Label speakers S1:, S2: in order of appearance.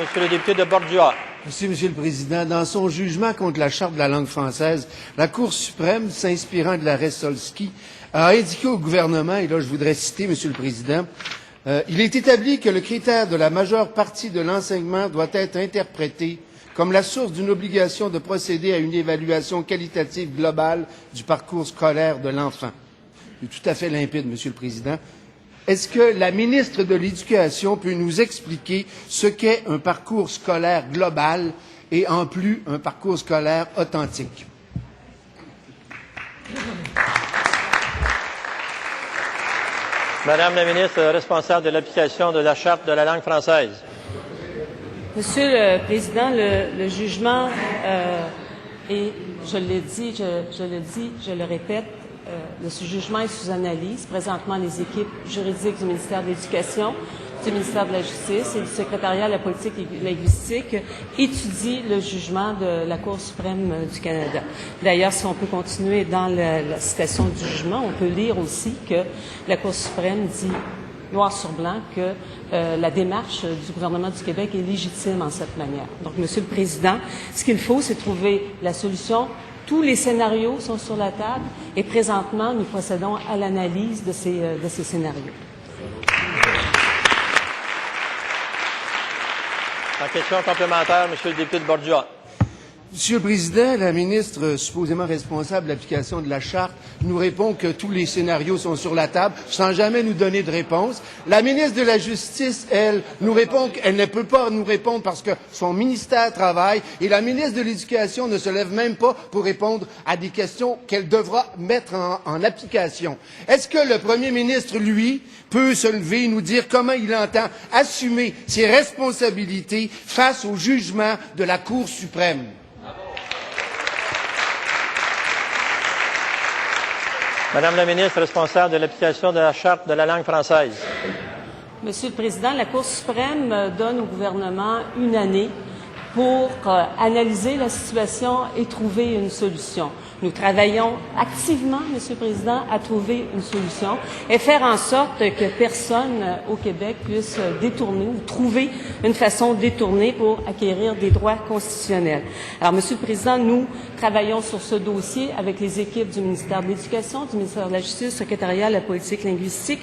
S1: Monsieur le député de Borgia.
S2: Merci, Monsieur le Président. Dans son jugement contre la Charte de la langue française, la Cour suprême, s'inspirant de l'arrêt Solsky, a indiqué au gouvernement, et là je voudrais citer, Monsieur le Président, il est établi que le critère de la majeure partie de l'enseignement doit être interprété comme la source d'une obligation de procéder à une évaluation qualitative globale du parcours scolaire de l'enfant. C'est tout à fait limpide, Monsieur le Président. Est-ce que la ministre de l'Éducation peut nous expliquer ce qu'est un parcours scolaire global et en plus un parcours scolaire authentique?
S1: Madame la ministre responsable de l'application de la Charte de la langue française.
S3: Monsieur le Président, le jugement, et je l'ai dit, je le répète, ce jugement est sous analyse. Présentement, les équipes juridiques du ministère de l'Éducation, du ministère de la Justice et du secrétariat à la politique linguistique étudient le jugement de la Cour suprême du Canada. D'ailleurs, si on peut continuer dans la citation du jugement, on peut lire aussi que la Cour suprême dit noir sur blanc que la démarche du gouvernement du Québec est légitime en cette manière. Donc, Monsieur le Président, ce qu'il faut, c'est trouver la solution. Tous les scénarios sont sur la table et présentement, nous procédons à l'analyse de ces scénarios.
S1: En question complémentaire, Monsieur le député de Borgia.
S2: Monsieur le Président, la ministre supposément responsable de l'application de la Charte nous répond que tous les scénarios sont sur la table sans jamais nous donner de réponse. La ministre de la Justice, elle, nous répond qu'elle ne peut pas nous répondre parce que son ministère travaille et la ministre de l'Éducation ne se lève même pas pour répondre à des questions qu'elle devra mettre en application. Est-ce que le premier ministre, lui, peut se lever et nous dire comment il entend assumer ses responsabilités face au jugement de la Cour suprême?
S1: Madame la ministre responsable de l'application de la Charte de la langue française.
S3: Monsieur le Président, la Cour suprême donne au gouvernement une année pour analyser la situation et trouver une solution. Nous travaillons activement, Monsieur le Président, à trouver une solution et faire en sorte que personne au Québec puisse détourner ou trouver une façon détournée pour acquérir des droits constitutionnels. Alors, Monsieur le Président, nous travaillons sur ce dossier avec les équipes du ministère de l'Éducation, du ministère de la Justice, du secrétariat à la politique linguistique